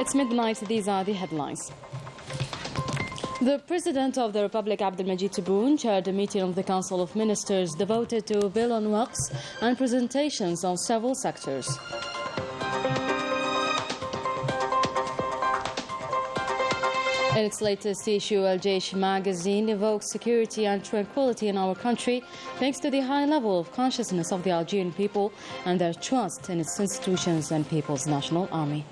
It's midnight. These are the headlines. The President of the Republic, Abdelmajid Tebboune, chaired a meeting of the Council of Ministers devoted to a bill on waqfs and presentations on several sectors. In its latest issue, Al-Jaish magazine evokes security and tranquility in our country thanks to the high level of consciousness of the Algerian people and their trust in its institutions and People's National Army.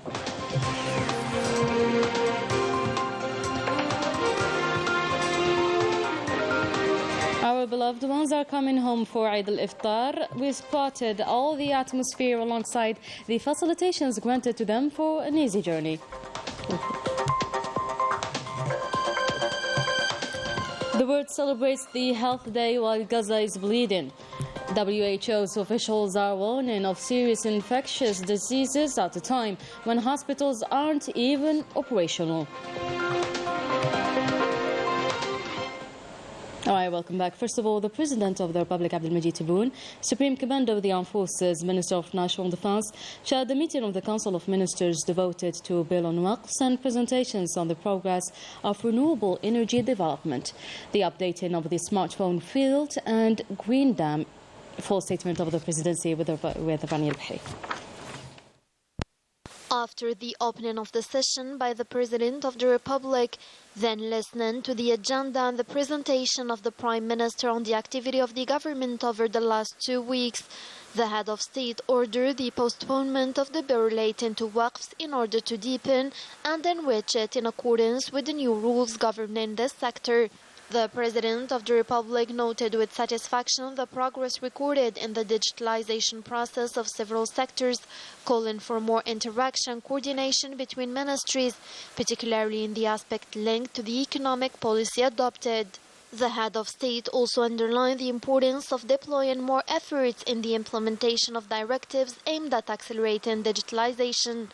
Our beloved ones are coming home for Eid al-Iftar. We spotted all the atmosphere alongside the facilitations granted to them for an easy journey. The world celebrates the Health Day while Gaza is bleeding. WHO's officials are warning of serious infectious diseases at a time when hospitals aren't even operational. All right, welcome back. First of all, the President of the Republic, Abdelmajid Tebboune, Supreme Commander of the Armed Forces, Minister of National Defense, chaired the meeting of the Council of Ministers devoted to a bill on waqfs and presentations on the progress of renewable energy development, the updating of the smartphone field and green dam. Full statement of the Presidency with Rani al-Bahri. After the opening of the session by the President of the Republic, then listening to the agenda and the presentation of the Prime Minister on the activity of the government over the last 2 weeks, the head of state ordered the postponement of the bill relating to waqfs in order to deepen and enrich it in accordance with the new rules governing this sector. The President of the Republic noted with satisfaction the progress recorded in the digitalization process of several sectors, calling for more interaction, coordination between ministries, particularly in the aspect linked to the economic policy adopted. The head of state also underlined the importance of deploying more efforts in the implementation of directives aimed at accelerating digitalization.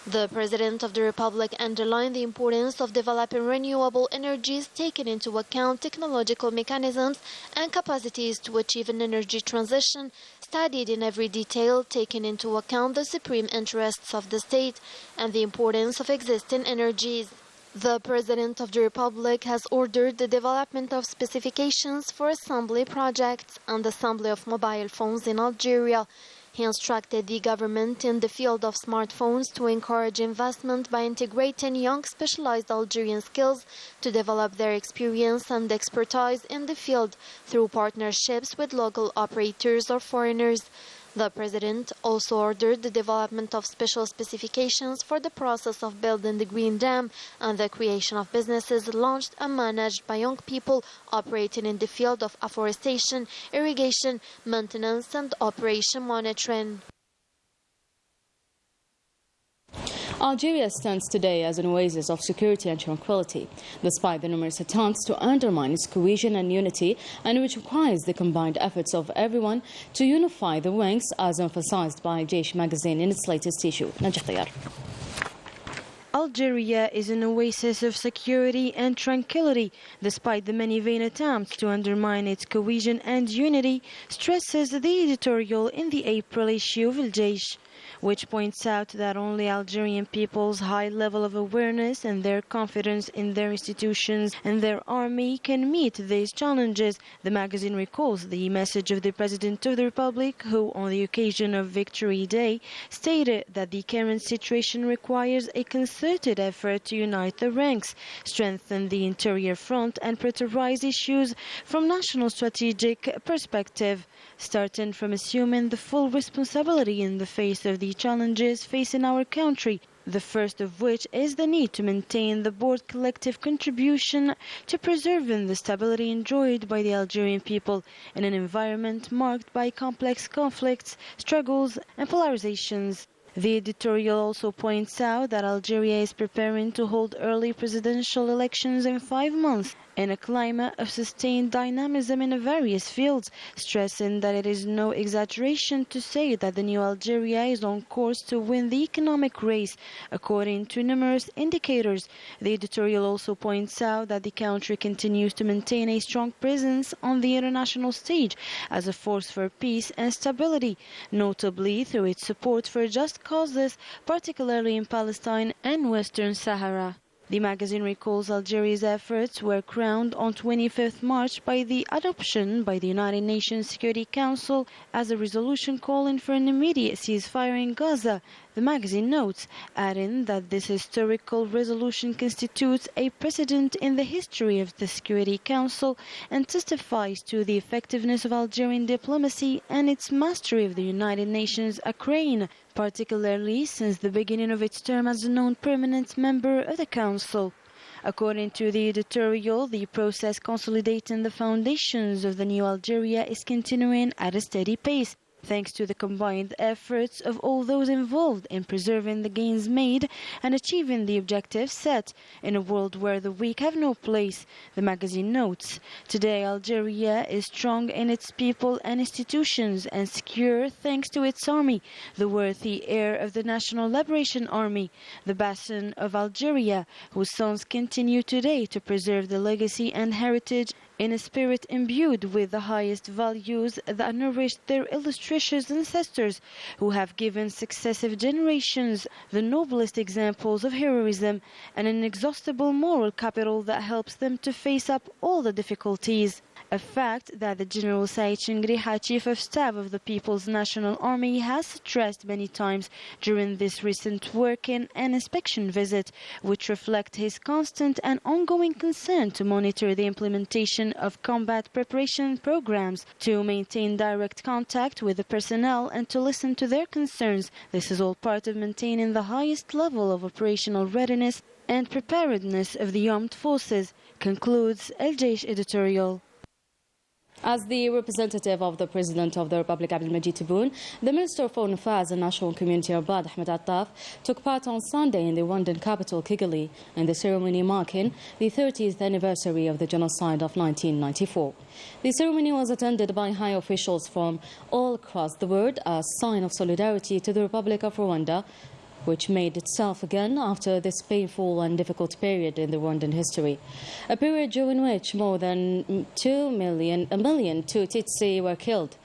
The President of the Republic underlined the importance of developing renewable energies, taking into account technological mechanisms and capacities to achieve an energy transition, studied in every detail, taking into account the supreme interests of the state and the importance of existing energies. The President of the Republic has ordered the development of specifications for assembly projects and assembly of mobile phones in Algeria. He instructed the government in the field of smartphones to encourage investment by integrating young specialized Algerian skills to develop their experience and expertise in the field through partnerships with local operators or foreigners. The President also ordered the development of special specifications for the process of building the Green Dam and the creation of businesses launched and managed by young people operating in the field of afforestation, irrigation, maintenance and operation monitoring. Algeria stands today as an oasis of security and tranquility, despite the numerous attempts to undermine its cohesion and unity, and which requires the combined efforts of everyone to unify the ranks, as emphasized by Al-Jaish magazine in its latest issue. Algeria is an oasis of security and tranquility, despite the many vain attempts to undermine its cohesion and unity, stresses the editorial in the April issue of Al-Jaish, which points out that only Algerian people's high level of awareness and their confidence in their institutions and their army can meet these challenges. The magazine recalls the message of the President of the Republic, who, on the occasion of Victory Day, stated that the current situation requires a concerted effort to unite the ranks, strengthen the interior front, and prioritize issues from national strategic perspective, starting from assuming the full responsibility in the face of the challenges facing our country, the first of which is the need to maintain the board collective contribution to preserving the stability enjoyed by the Algerian people in an environment marked by complex conflicts, struggles and polarizations. The editorial also points out that Algeria is preparing to hold early presidential elections in 5 months, in a climate of sustained dynamism in various fields, stressing that it is no exaggeration to say that the new Algeria is on course to win the economic race, according to numerous indicators. The editorial also points out that the country continues to maintain a strong presence on the international stage as a force for peace and stability, notably through its support for just causes, particularly in Palestine and Western Sahara. The magazine recalls Algeria's efforts were crowned on 25th March by the adoption by the United Nations Security Council as a resolution calling for an immediate ceasefire in Gaza. The magazine notes, adding that this historical resolution constitutes a precedent in the history of the Security Council and testifies to the effectiveness of Algerian diplomacy and its mastery of the United Nations Ukraine, particularly since the beginning of its term as a non-permanent member of the Council. According to the editorial, the process consolidating the foundations of the new Algeria is continuing at a steady pace, thanks to the combined efforts of all those involved in preserving the gains made and achieving the objectives set in a world where the weak have no place. The magazine notes, today Algeria is strong in its people and institutions and secure thanks to its army, the worthy heir of the National Liberation Army, the Basin of Algeria, whose sons continue today to preserve the legacy and heritage in a spirit imbued with the highest values that nourished their illustrious ancestors, who have given successive generations the noblest examples of heroism and an inexhaustible moral capital that helps them to face up all the difficulties. A fact that the General Said Chingriha, Chief of Staff of the People's National Army, has stressed many times during this recent working and inspection visit, which reflect his constant and ongoing concern to monitor the implementation of combat preparation programs, to maintain direct contact with the personnel and to listen to their concerns. This is all part of maintaining the highest level of operational readiness and preparedness of the armed forces, concludes El Jaish editorial. As the representative of the President of the Republic, Abdelmajid Tebboune, the Minister of Foreign Affairs and National Community Abad, Ahmed Attaf, took part on Sunday in the Rwandan capital, Kigali, in the ceremony marking the 30th anniversary of the genocide of 1994. The ceremony was attended by high officials from all across the world, a sign of solidarity to the Republic of Rwanda, which made itself again after this painful and difficult period in the Rwandan history. A period during which more than 1 million Tutsi were killed.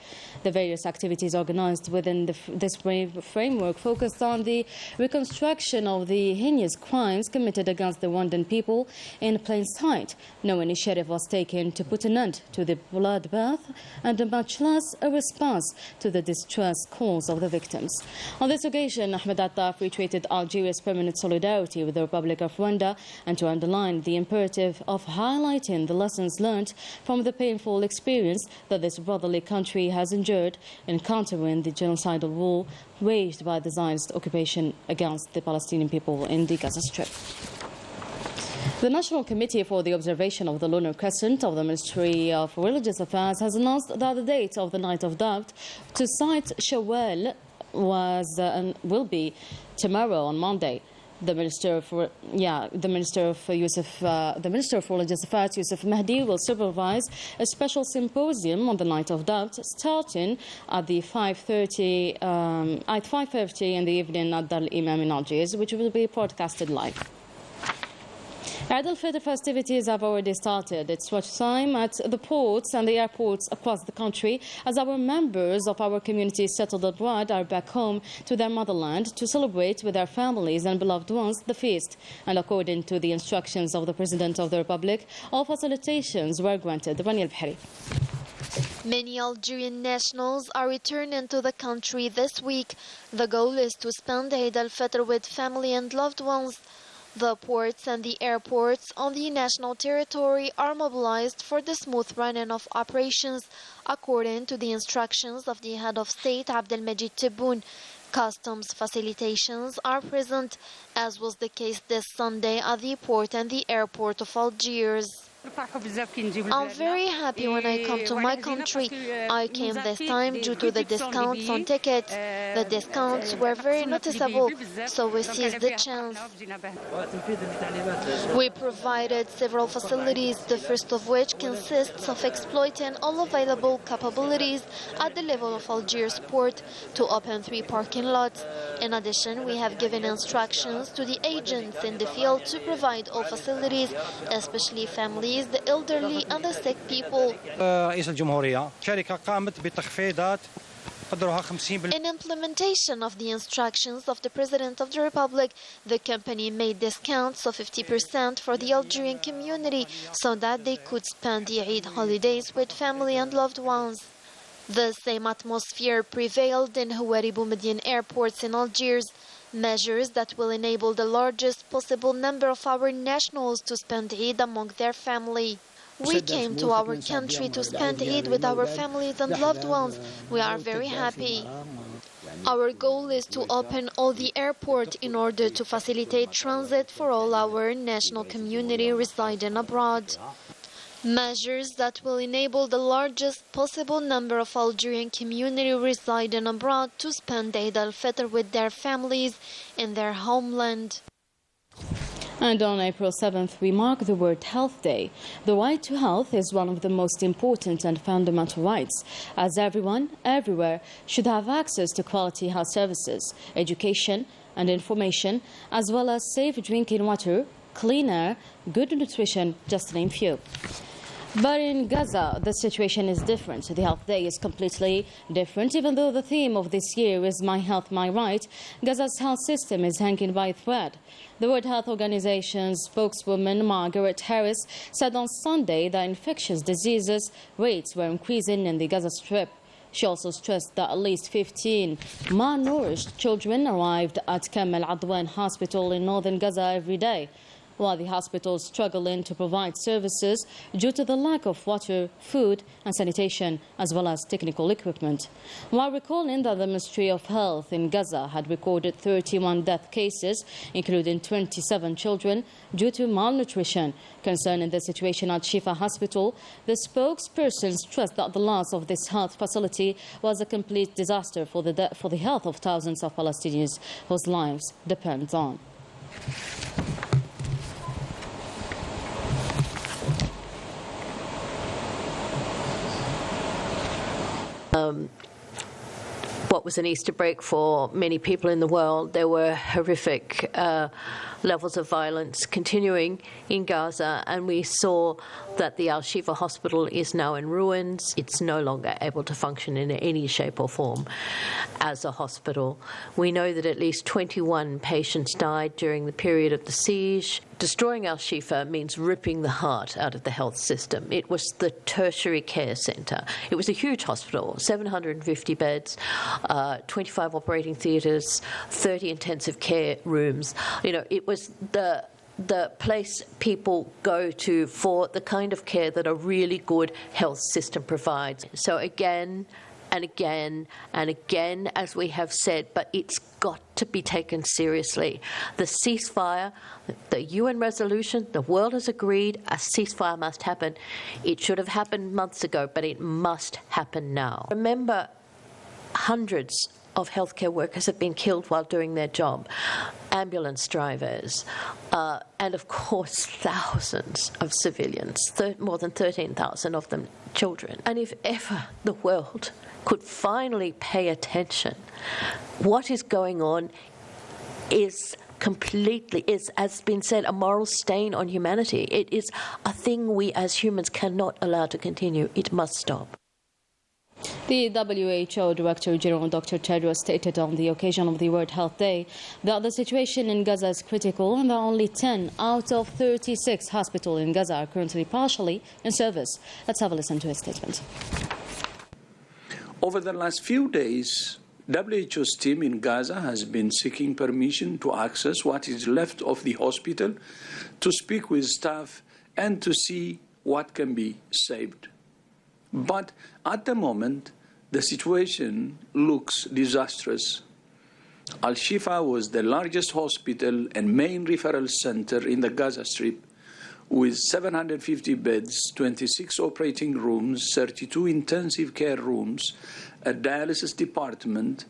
The various activities organized within this framework focused on the reconstruction of the heinous crimes committed against the Rwandan people in plain sight. No initiative was taken to put an end to the bloodbath, and much less a response to the distress caused of the victims. On this occasion, Ahmed Attaf reiterated Algeria's permanent solidarity with the Republic of Rwanda and to underline the imperative of highlighting the lessons learned from the painful experience that this brotherly country has endured in countering the genocidal war waged by the Zionist occupation against the Palestinian people in the Gaza Strip. The National Committee for the Observation of the Lunar Crescent of the Ministry of Religious Affairs has announced that the date of the Night of Doubt to cite Shawwal will be tomorrow on Monday. The Minister of Religious Affairs, Yusuf Mahdi, will supervise a special symposium on the Night of Doubt, starting at 5:30 in the evening at Dar al-Imam in Algiers, which will be broadcasted live. Eid al-Fitr festivities have already started. It's watch time at the ports and the airports across the country as our members of our communities settled abroad are back home to their motherland to celebrate with their families and beloved ones the feast. And according to the instructions of the President of the Republic, all facilitations were granted. Rania al-Bahri. Many Algerian nationals are returning to the country this week. The goal is to spend Eid al-Fitr with family and loved ones. The ports and the airports on the national territory are mobilized for the smooth running of operations, according to the instructions of the head of state, Abdelmajid Tebboune. Customs facilitations are present, as was the case this Sunday at the port and the airport of Algiers. I'm very happy when I come to my country. I came this time due to the discounts on tickets. The discounts were very noticeable, so we seized the chance. We provided several facilities, the first of which consists of exploiting all available capabilities at the level of Algiers port to open 3 parking lots. In addition, we have given instructions to the agents in the field to provide all facilities, especially families, the elderly and the sick people. In implementation of the instructions of the President of the Republic, the company made discounts of 50% for the Algerian community so that they could spend the Eid holidays with family and loved ones. The same atmosphere prevailed in Houari Boumediene airports in Algiers, measures that will enable the largest possible number of our nationals to spend Eid among their family. We came to our country to spend Eid with our families and loved ones. We are very happy. Our goal is to open all the airport in order to facilitate transit for all our national community residing abroad. Measures that will enable the largest possible number of Algerian community residing abroad to spend Eid al-Fitr with their families in their homeland. And on April 7th, we mark the World Health Day. The right to health is one of the most important and fundamental rights, as everyone, everywhere, should have access to quality health services, education and information, as well as safe drinking water, clean air, good nutrition, just to name few. But in Gaza, the situation is different. The Health Day is completely different. Even though the theme of this year is My Health, My Right, Gaza's health system is hanging by a thread. The World Health Organization's spokeswoman, Margaret Harris, said on Sunday that infectious diseases rates were increasing in the Gaza Strip. She also stressed that at least 15 malnourished children arrived at Camel Adwan Hospital in northern Gaza every day, while the hospital is struggling to provide services due to the lack of water, food and sanitation, as well as technical equipment. While recalling that the Ministry of Health in Gaza had recorded 31 death cases, including 27 children, due to malnutrition. Concerning the situation at Shifa Hospital, the spokesperson stressed that the loss of this health facility was a complete disaster for the health of thousands of Palestinians whose lives depend on. What was an Easter break for many people in the world. There were horrific levels of violence continuing in Gaza, and we saw that the Al-Shifa hospital is now in ruins. It's no longer able to function in any shape or form as a hospital. We know that at least 21 patients died during the period of the siege. Destroying Al-Shifa means ripping the heart out of the health system. It was the tertiary care centre. It was a huge hospital, 750 beds, 25 operating theatres, 30 intensive care rooms. You know, it was the place people go to for the kind of care that a really good health system provides. So again and again and again, as we have said, but it's got to be taken seriously. The ceasefire, the UN resolution, the world has agreed a ceasefire must happen. It should have happened months ago, but it must happen now. Remember, hundreds of healthcare workers have been killed while doing their job, ambulance drivers, and of course thousands of civilians, more than 13,000 of them children. And if ever the world could finally pay attention, what is going on is completely, as has been said, a moral stain on humanity. It is a thing we as humans cannot allow to continue. It must stop. The WHO Director General Dr. Tedros stated on the occasion of the World Health Day that the situation in Gaza is critical and that only 10 out of 36 hospitals in Gaza are currently partially in service. Let's have a listen to his statement. Over the last few days, WHO's team in Gaza has been seeking permission to access what is left of the hospital, to speak with staff and to see what can be saved. But at the moment, the situation looks disastrous. Al-Shifa was the largest hospital and main referral center in the Gaza Strip, with 750 beds, 26 operating rooms, 32 intensive care rooms, a dialysis department,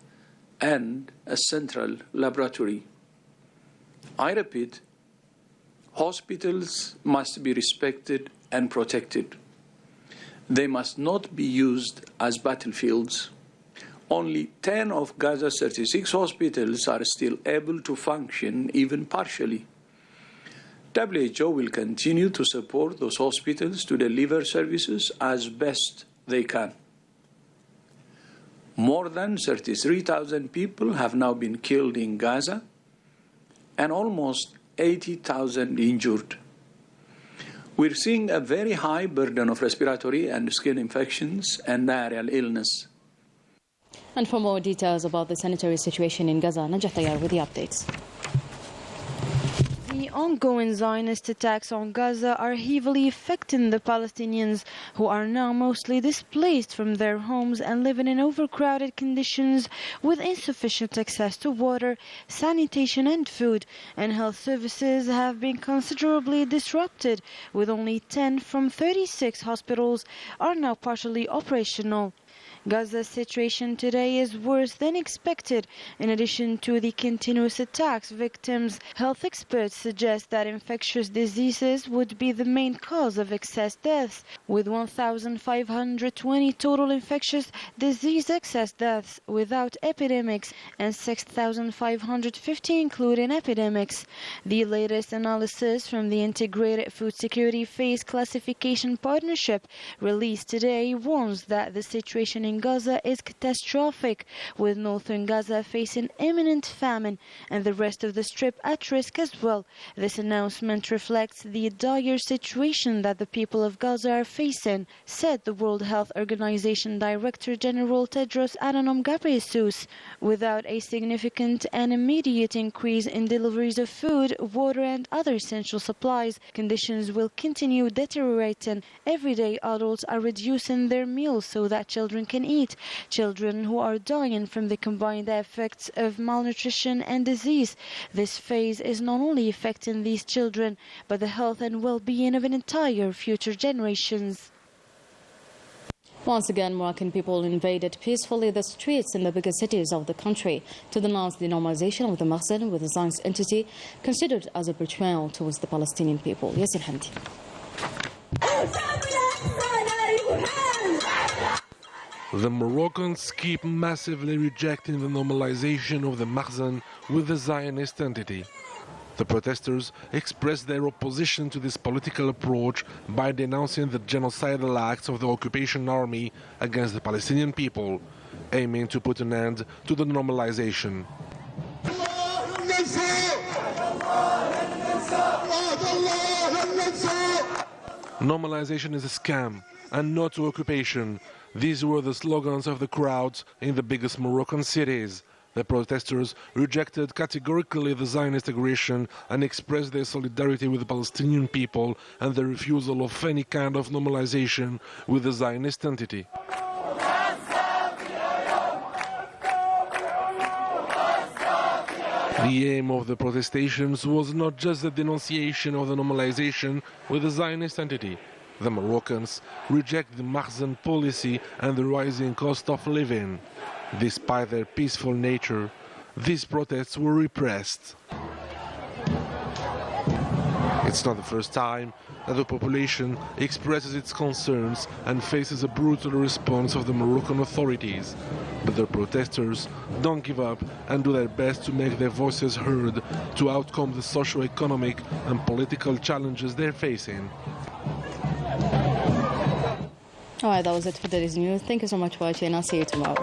and a central laboratory. I repeat, hospitals must be respected and protected. They must not be used as battlefields. Only 10 of Gaza's 36 hospitals are still able to function, even partially. WHO will continue to support those hospitals to deliver services as best they can. More than 33,000 people have now been killed in Gaza and almost 80,000 injured. We're seeing a very high burden of respiratory and skin infections and diarrheal illness. And for more details about the sanitary situation in Gaza, Najah Tayyar with the updates. The ongoing Zionist attacks on Gaza are heavily affecting the Palestinians, who are now mostly displaced from their homes and living in overcrowded conditions with insufficient access to water, sanitation and food, and health services have been considerably disrupted, with only 10 from 36 hospitals are now partially operational. Gaza's situation today is worse than expected. In addition to the continuous attacks, victims' health experts suggest that infectious diseases would be the main cause of excess deaths, with 1,520 total infectious disease excess deaths without epidemics and 6,550 including epidemics. The latest analysis from the Integrated Food Security Phase Classification Partnership released today warns that the situation in Gaza is catastrophic, with northern Gaza facing imminent famine and the rest of the strip at risk as well. This announcement reflects the dire situation that the people of Gaza are facing, said the World Health Organization Director General Tedros Adhanom Ghebreyesus. Without a significant and immediate increase in deliveries of food, water and other essential supplies, conditions will continue deteriorating. Everyday adults are reducing their meals so that children can eat. Children who are dying from the combined effects of malnutrition and disease. This phase is not only affecting these children, but the health and well-being of an entire future generations. Once again, Moroccan people invaded peacefully the streets in the biggest cities of the country to denounce the normalization of the Maghzen with a Zionist entity considered as a betrayal towards the Palestinian people. Yasir Hamdi. The Moroccans keep massively rejecting the normalization of the Maghzen with the Zionist entity. The protesters expressed their opposition to this political approach by denouncing the genocidal acts of the occupation army against the Palestinian people, aiming to put an end to the normalization. Normalization is a scam and not occupation. These were the slogans of the crowds in the biggest Moroccan cities. The protesters rejected categorically the Zionist aggression and expressed their solidarity with the Palestinian people and the refusal of any kind of normalization with the Zionist entity. The aim of the protestations was not just the denunciation of the normalization with the Zionist entity. The Moroccans reject the Maghzen policy and the rising cost of living. Despite their peaceful nature, these protests were repressed. It's not the first time that the population expresses its concerns and faces a brutal response of the Moroccan authorities. But the protesters don't give up and do their best to make their voices heard to outcome the socio-economic and political challenges they're facing. All right, that was it for today's news. Thank you so much for watching. I'll see you tomorrow.